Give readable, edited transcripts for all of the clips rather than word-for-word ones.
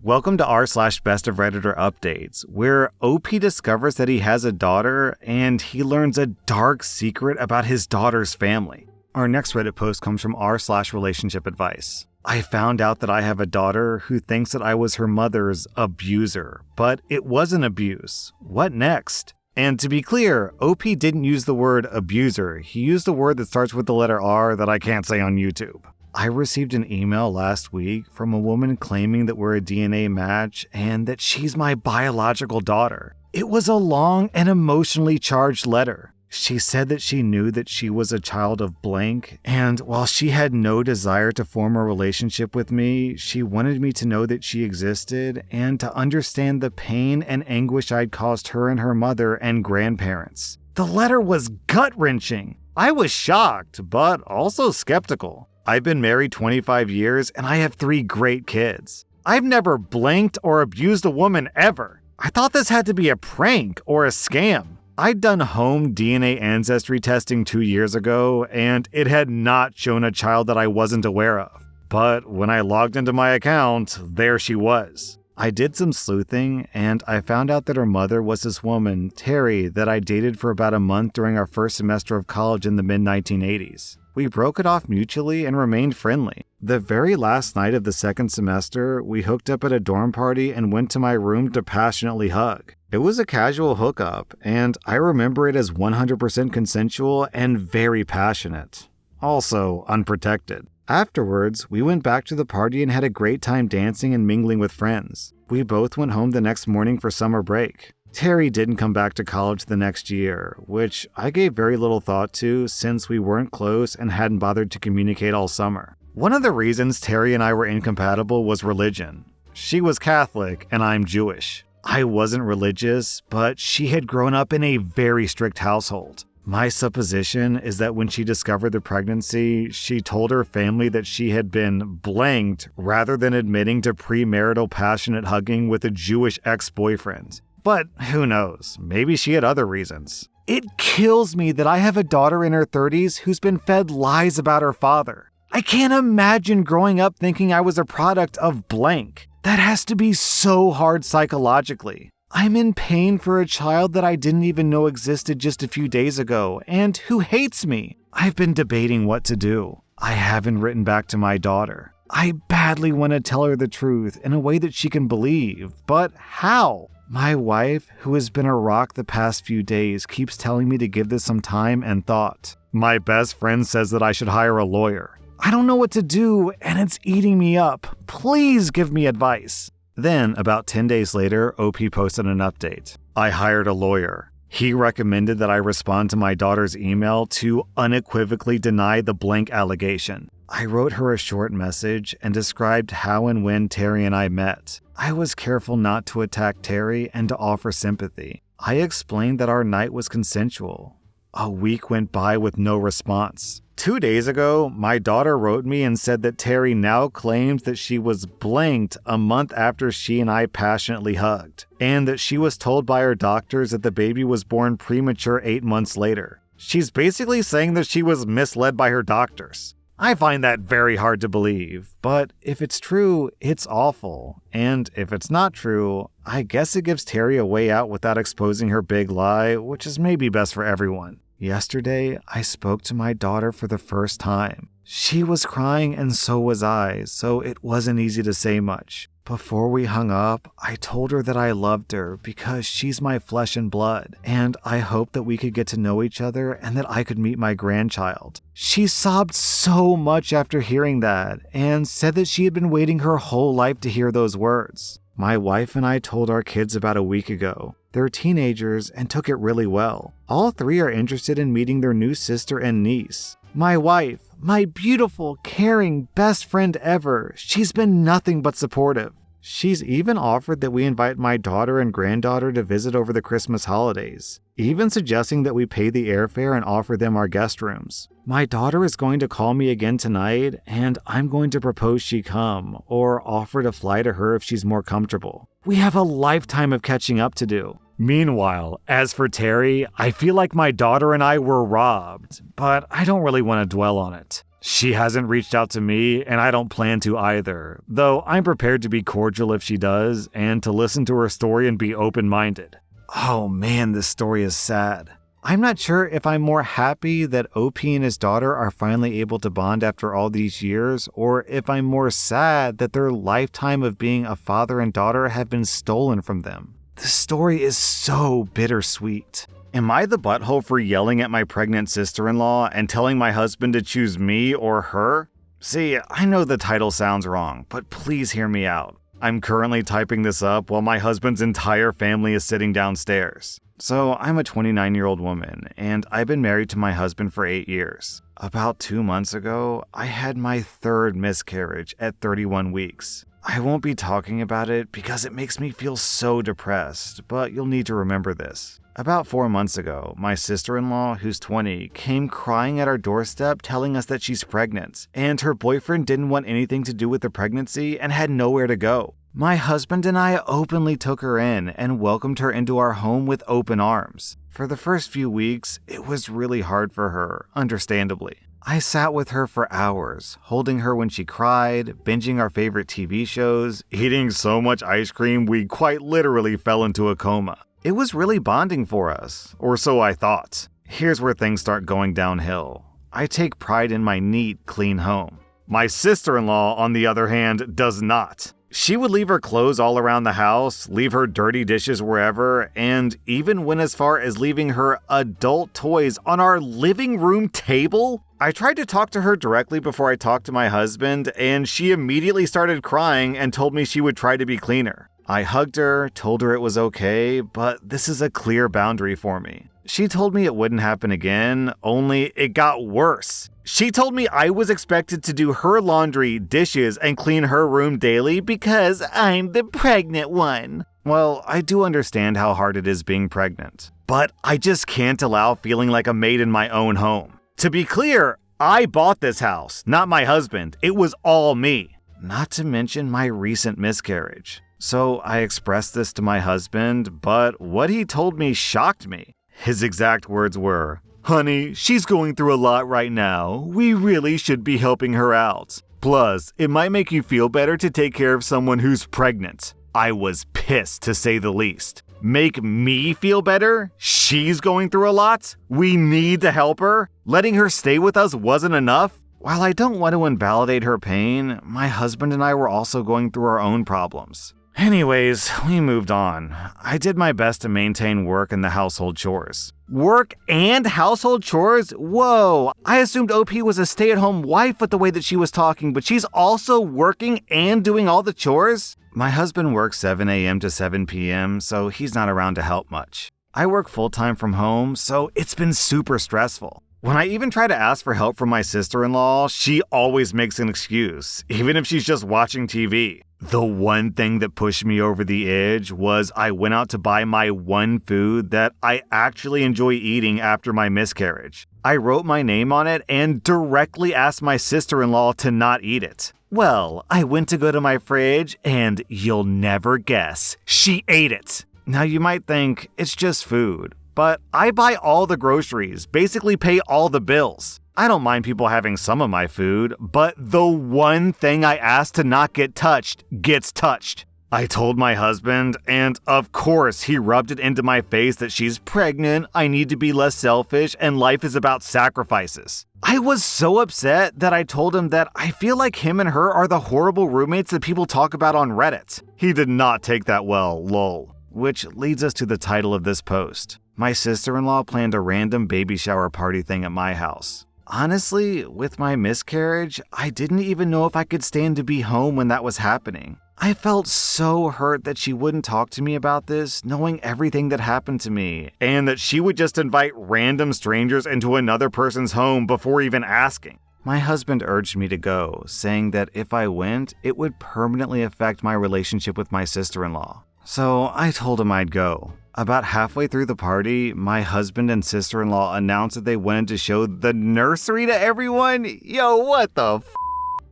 Welcome to rSlash Best of Redditor Updates, where OP discovers that he has a daughter and he learns a dark secret about his daughter's family. Our next Reddit post comes from rSlash Relationship Advice. I found out that I have a daughter who thinks that I was her mother's abuser, but it wasn't abuse. What next? And to be clear, OP didn't use the word abuser. He used a word that starts with the letter R that I can't say on YouTube. I received an email last week from a woman claiming that we're a DNA match and that she's my biological daughter. It was a long and emotionally charged letter. She said that she knew that she was a child of blank, and while she had no desire to form a relationship with me, she wanted me to know that she existed and to understand the pain and anguish I'd caused her and her mother and grandparents. The letter was gut-wrenching. I was shocked, but also skeptical. I've been married 25 years and I have 3 great kids. I've never blanked or abused a woman ever. I thought this had to be a prank or a scam. I'd done home DNA ancestry testing 2 years ago, and it had not shown a child that I wasn't aware of. But when I logged into my account, there she was. I did some sleuthing, and I found out that her mother was this woman, Terry, that I dated for about a month during our first semester of college in the mid-1980s. We broke it off mutually and remained friendly. The very last night of the second semester, we hooked up at a dorm party and went to my room to passionately hug. It was a casual hookup, and I remember it as 100% consensual and very passionate. Also unprotected. Afterwards, we went back to the party and had a great time dancing and mingling with friends. We both went home the next morning for summer break. Terry didn't come back to college the next year, which I gave very little thought to since we weren't close and hadn't bothered to communicate all summer. One of the reasons Terry and I were incompatible was religion. She was Catholic and I'm Jewish. I wasn't religious, but she had grown up in a very strict household. My supposition is that when she discovered the pregnancy, she told her family that she had been blanked rather than admitting to premarital passionate hugging with a Jewish ex-boyfriend. But who knows, maybe she had other reasons. It kills me that I have a daughter in her 30s who's been fed lies about her father. I can't imagine growing up thinking I was a product of blank. That has to be so hard psychologically. I'm in pain for a child that I didn't even know existed just a few days ago and who hates me. I've been debating what to do. I haven't written back to my daughter. I badly want to tell her the truth in a way that she can believe, but how? My wife, who has been a rock the past few days, keeps telling me to give this some time and thought. My best friend says that I should hire a lawyer. I don't know what to do, and it's eating me up. Please give me advice. Then, about 10 days later, OP posted an update. I hired a lawyer. He recommended that I respond to my daughter's email to unequivocally deny the blank allegation. I wrote her a short message and described how and when Terry and I met. I was careful not to attack Terry and to offer sympathy. I explained that our night was consensual. A week went by with no response. 2 days ago, my daughter wrote me and said that Terry now claims that she was blanked a month after she and I passionately hugged, and that she was told by her doctors that the baby was born premature 8 months later. She's basically saying that she was misled by her doctors. I find that very hard to believe, but if it's true, it's awful. And if it's not true, I guess it gives Terry a way out without exposing her big lie, which is maybe best for everyone. Yesterday, I spoke to my daughter for the first time. She was crying and so was I, so it wasn't easy to say much. Before we hung up, I told her that I loved her because she's my flesh and blood, and I hoped that we could get to know each other and that I could meet my grandchild. She sobbed so much after hearing that and said that she had been waiting her whole life to hear those words. My wife and I told our kids about a week ago. They're teenagers and took it really well. All 3 are interested in meeting their new sister and niece. My wife, my beautiful, caring, best friend ever, she's been nothing but supportive. She's even offered that we invite my daughter and granddaughter to visit over the Christmas holidays, even suggesting that we pay the airfare and offer them our guest rooms. My daughter is going to call me again tonight, and I'm going to propose she come, or offer to fly to her if she's more comfortable. We have a lifetime of catching up to do. Meanwhile, as for Terry, I feel like my daughter and I were robbed, but I don't really want to dwell on it. She hasn't reached out to me, and I don't plan to either, though I'm prepared to be cordial if she does, and to listen to her story and be open-minded. Oh man, this story is sad. I'm not sure if I'm more happy that OP and his daughter are finally able to bond after all these years, or if I'm more sad that their lifetime of being a father and daughter have been stolen from them. This story is so bittersweet. Am I the butthole for yelling at my pregnant sister-in-law and telling my husband to choose me or her? See, I know the title sounds wrong, but please hear me out. I'm currently typing this up while my husband's entire family is sitting downstairs. So I'm a 29-year-old woman, and I've been married to my husband for 8 years. About 2 months ago, I had my third miscarriage at 31 weeks. I won't be talking about it because it makes me feel so depressed, but you'll need to remember this. About 4 months ago, my sister-in-law, who's 20, came crying at our doorstep telling us that she's pregnant, and her boyfriend didn't want anything to do with the pregnancy and had nowhere to go. My husband and I openly took her in and welcomed her into our home with open arms. For the first few weeks, it was really hard for her, understandably. I sat with her for hours, holding her when she cried, binging our favorite TV shows, eating so much ice cream we quite literally fell into a coma. It was really bonding for us, or so I thought. Here's where things start going downhill. I take pride in my neat, clean home. My sister-in-law, on the other hand, does not. She would leave her clothes all around the house, leave her dirty dishes wherever, and even went as far as leaving her adult toys on our living room table. I tried to talk to her directly before I talked to my husband, and she immediately started crying and told me she would try to be cleaner. I hugged her, told her it was okay, but this is a clear boundary for me. She told me it wouldn't happen again, only it got worse. She told me I was expected to do her laundry, dishes, and clean her room daily because I'm the pregnant one. Well, I do understand how hard it is being pregnant, but I just can't allow feeling like a maid in my own home. To be clear, I bought this house, not my husband. It was all me. Not to mention my recent miscarriage. So I expressed this to my husband, but what he told me shocked me. His exact words were, "Honey, she's going through a lot right now. We really should be helping her out. Plus, it might make you feel better to take care of someone who's pregnant." I was pissed, to say the least. Make me feel better? She's going through a lot? We need to help her? Letting her stay with us wasn't enough? While I don't want to invalidate her pain, my husband and I were also going through our own problems. Anyways, we moved on. I did my best to maintain work and the household chores. Work and household chores? Whoa, I assumed OP was a stay-at-home wife with the way that she was talking, but she's also working and doing all the chores? My husband works 7 a.m. to 7 p.m., so he's not around to help much. I work full-time from home, so it's been super stressful. When I even try to ask for help from my sister-in-law, she always makes an excuse, even if she's just watching TV. The one thing that pushed me over the edge was I went out to buy my one food that I actually enjoy eating after my miscarriage. I wrote my name on it and directly asked my sister-in-law to not eat it. Well, I went to go to my fridge and you'll never guess, she ate it. Now you might think it's just food, but I buy all the groceries, basically pay all the bills. I don't mind people having some of my food, but the one thing I asked to not get touched gets touched. I told my husband, and of course he rubbed it into my face that she's pregnant, I need to be less selfish, and life is about sacrifices. I was so upset that I told him that I feel like him and her are the horrible roommates that people talk about on Reddit. He did not take that well, lol. Which leads us to the title of this post. My sister-in-law planned a random baby shower party thing at my house. Honestly, with my miscarriage, I didn't even know if I could stand to be home when that was happening. I felt so hurt that she wouldn't talk to me about this, knowing everything that happened to me, and that she would just invite random strangers into another person's home before even asking. My husband urged me to go, saying that if I went, it would permanently affect my relationship with my sister-in-law. So I told him I'd go. About halfway through the party, my husband and sister-in-law announced that they wanted to show the nursery to everyone. Yo, what the f***?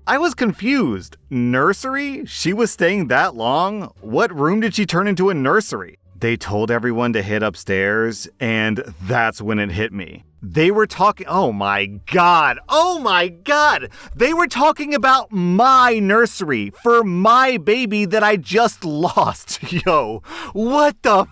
I was confused. Nursery? She was staying that long? What room did she turn into a nursery? They told everyone to head upstairs, and that's when it hit me. They were talking, oh my God, they were talking about my nursery for my baby that I just lost. Yo, what the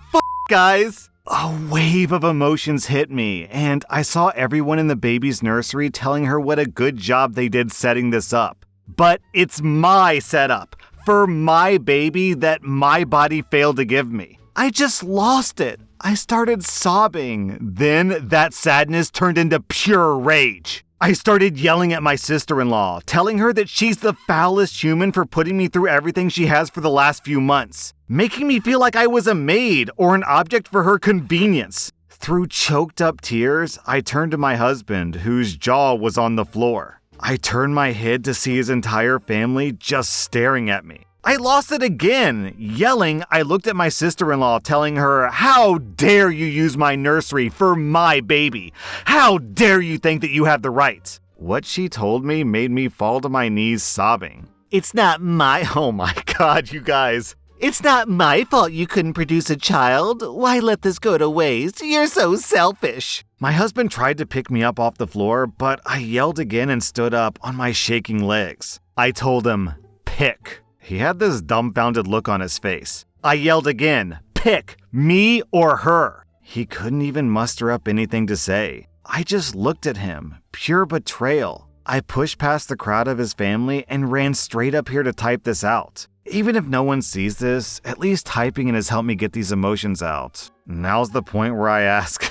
guys? A wave of emotions hit me, and I saw everyone in the baby's nursery telling her what a good job they did setting this up. But it's my setup for my baby that my body failed to give me. I just lost it. I started sobbing. Then that sadness turned into pure rage. I started yelling at my sister-in-law, telling her that she's the foulest human for putting me through everything she has for the last few months, making me feel like I was a maid or an object for her convenience. Through choked up tears, I turned to my husband, whose jaw was on the floor. I turned my head to see his entire family just staring at me. I lost it again. Yelling, I looked at my sister-in-law, telling her, "How dare you use my nursery for my baby? How dare you think that you have the right?" What she told me made me fall to my knees sobbing. Oh my God, you guys. It's not my fault you couldn't produce a child. Why let this go to waste? You're so selfish. My husband tried to pick me up off the floor, but I yelled again and stood up on my shaking legs. I told him, "Pick." He had this dumbfounded look on his face. I yelled again, "Pick, me or her." He couldn't even muster up anything to say. I just looked at him, pure betrayal. I pushed past the crowd of his family and ran straight up here to type this out. Even if no one sees this, at least typing it has helped me get these emotions out. Now's the point where I ask,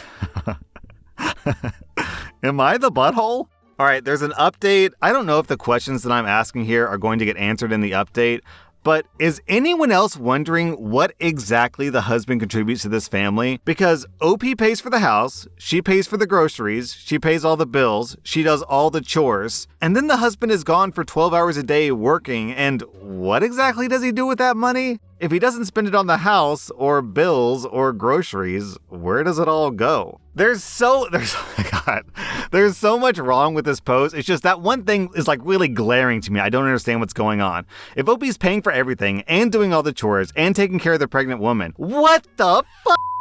am I the butthole? All right, there's an update. I don't know if the questions that I'm asking here are going to get answered in the update, but is anyone else wondering what exactly the husband contributes to this family? Because OP pays for the house, she pays for the groceries, she pays all the bills, she does all the chores, and then the husband is gone for 12 hours a day working, and what exactly does he do with that money? If he doesn't spend it on the house, or bills, or groceries, where does it all go? There's so much wrong with this post. It's just that one thing is like really glaring to me. I don't understand what's going on. If OP's paying for everything, and doing all the chores, and taking care of the pregnant woman, what the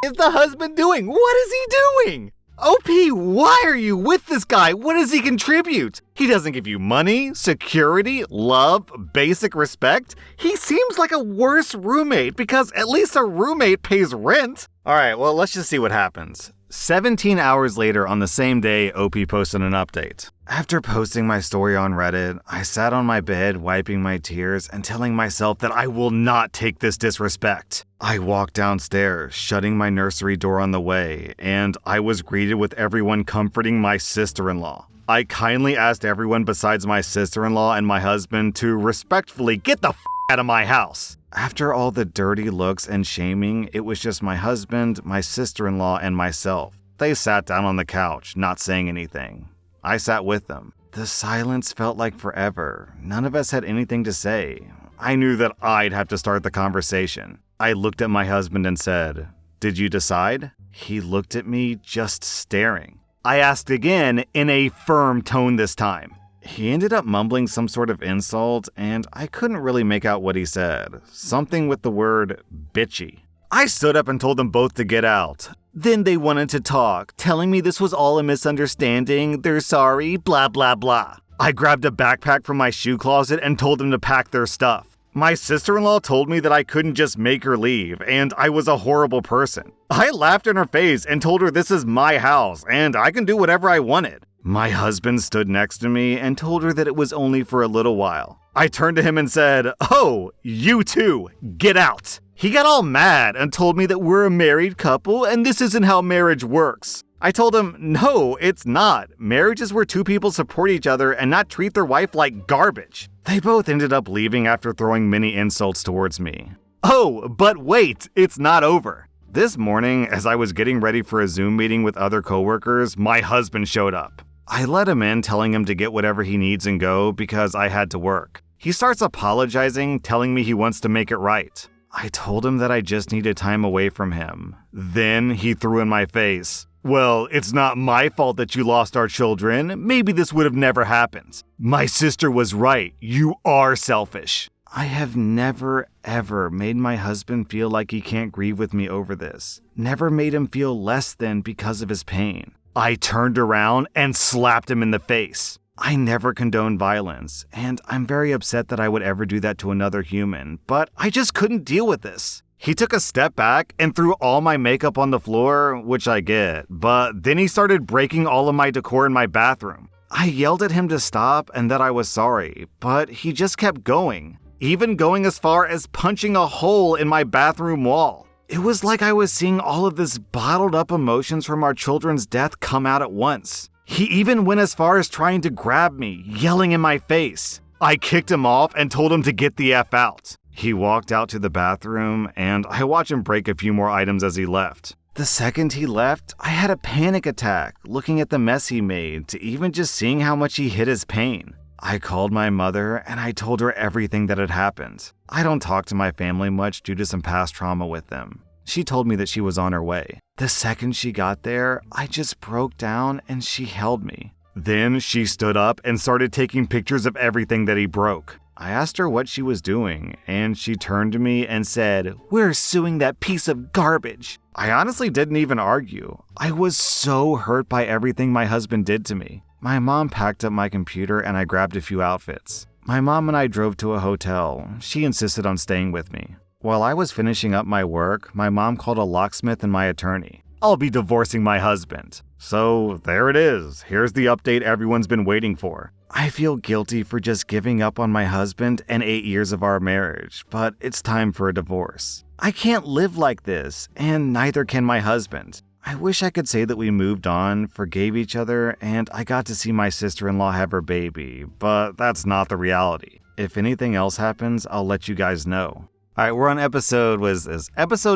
is the husband doing? What is he doing? OP, why are you with this guy? What does he contribute? He doesn't give you money, security, love, basic respect. He seems like a worse roommate because at least a roommate pays rent. All right, well, let's just see what happens. 17 hours later on the same day, OP posted an update. After posting my story on Reddit, I sat on my bed wiping my tears and telling myself that I will not take this disrespect. I walked downstairs, shutting my nursery door on the way, and I was greeted with everyone comforting my sister-in-law. I kindly asked everyone besides my sister-in-law and my husband to respectfully get the out of my house. After all the dirty looks and shaming, it was just my husband, my sister-in-law, and myself. They sat down on the couch, not saying anything. I sat with them. The silence felt like forever. None of us had anything to say. I knew that I'd have to start the conversation. I looked at my husband and said, "Did you decide?" He looked at me, just staring. I asked again in a firm tone this time. He ended up mumbling some sort of insult, and I couldn't really make out what he said. Something with the word bitchy. I stood up and told them both to get out. Then they wanted to talk, telling me this was all a misunderstanding, they're sorry, blah blah blah. I grabbed a backpack from my shoe closet and told them to pack their stuff. My sister-in-law told me that I couldn't just make her leave, and I was a horrible person. I laughed in her face and told her this is my house, and I can do whatever I wanted. My husband stood next to me and told her that it was only for a little while. I turned to him and said, "Oh, you too, get out." He got all mad and told me that we're a married couple and this isn't how marriage works. I told him, no, it's not. Marriage is where two people support each other and not treat their wife like garbage. They both ended up leaving after throwing many insults towards me. Oh, but wait, it's not over. This morning, as I was getting ready for a Zoom meeting with other coworkers, my husband showed up. I let him in, telling him to get whatever he needs and go because I had to work. He starts apologizing, telling me he wants to make it right. I told him that I just needed time away from him. Then he threw in my face, "Well, it's not my fault that you lost our children. Maybe this would have never happened. My sister was right. You are selfish." I have never, ever made my husband feel like he can't grieve with me over this. Never made him feel less than because of his pain. I turned around and slapped him in the face. I never condone violence, and I'm very upset that I would ever do that to another human, but I just couldn't deal with this. He took a step back and threw all my makeup on the floor, which I get, but then he started breaking all of my decor in my bathroom. I yelled at him to stop and that I was sorry, but he just kept going, even going as far as punching a hole in my bathroom wall. It was like I was seeing all of this bottled up emotions from our children's death come out at once. He even went as far as trying to grab me, yelling in my face. I kicked him off and told him to get the F out. He walked out to the bathroom, and I watched him break a few more items as he left. The second he left, I had a panic attack, looking at the mess he made, to even just seeing how much he hid his pain. I called my mother, and I told her everything that had happened. I don't talk to my family much due to some past trauma with them. She told me that she was on her way. The second she got there, I just broke down and she held me. Then she stood up and started taking pictures of everything that he broke. I asked her what she was doing, and she turned to me and said, "We're suing that piece of garbage." I honestly didn't even argue. I was so hurt by everything my husband did to me. My mom packed up my computer and I grabbed a few outfits. My mom and I drove to a hotel. She insisted on staying with me. While I was finishing up my work, my mom called a locksmith and my attorney. I'll be divorcing my husband. So there it is. Here's the update everyone's been waiting for. I feel guilty for just giving up on my husband and 8 years of our marriage, but it's time for a divorce. I can't live like this, and neither can my husband. I wish I could say that we moved on, forgave each other, and I got to see my sister-in-law have her baby, but that's not the reality. If anything else happens, I'll let you guys know. All right, we're on episode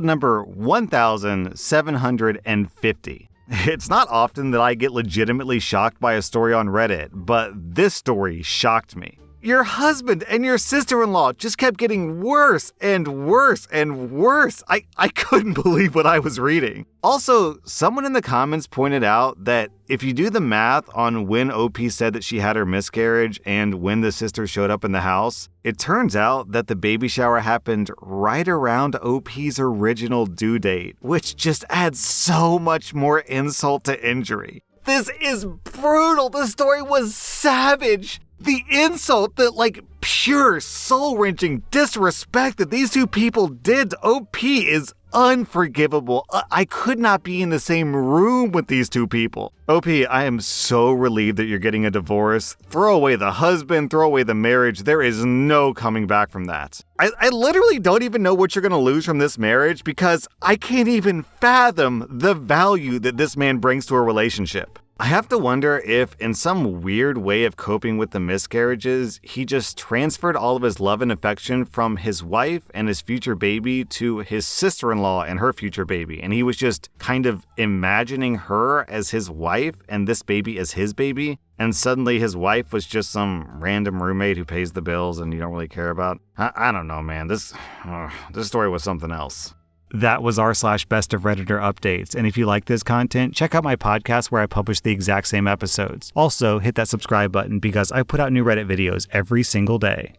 number 1750. It's not often that I get legitimately shocked by a story on Reddit, but this story shocked me. Your husband and your sister-in-law just kept getting worse and worse and worse. I couldn't believe what I was reading. Also, someone in the comments pointed out that if you do the math on when OP said that she had her miscarriage and when the sister showed up in the house, it turns out that the baby shower happened right around OP's original due date, which just adds so much more insult to injury. This is brutal. The story was savage. The insult, the pure soul-wrenching disrespect that these two people did to OP is unforgivable. I could not be in the same room with these two people. OP, I am so relieved that you're getting a divorce. Throw away the husband, throw away the marriage. There is no coming back from that. I literally don't even know what you're going to lose from this marriage because I can't even fathom the value that this man brings to a relationship. I have to wonder if, in some weird way of coping with the miscarriages, he just transferred all of his love and affection from his wife and his future baby to his sister-in-law and her future baby. And he was just kind of imagining her as his wife and this baby as his baby. And suddenly his wife was just some random roommate who pays the bills and you don't really care about. I don't know, man. This story was something else. That was r/Best of Redditor updates. And if you like this content, check out my podcast where I publish the exact same episodes. Also, hit that subscribe button because I put out new Reddit videos every single day.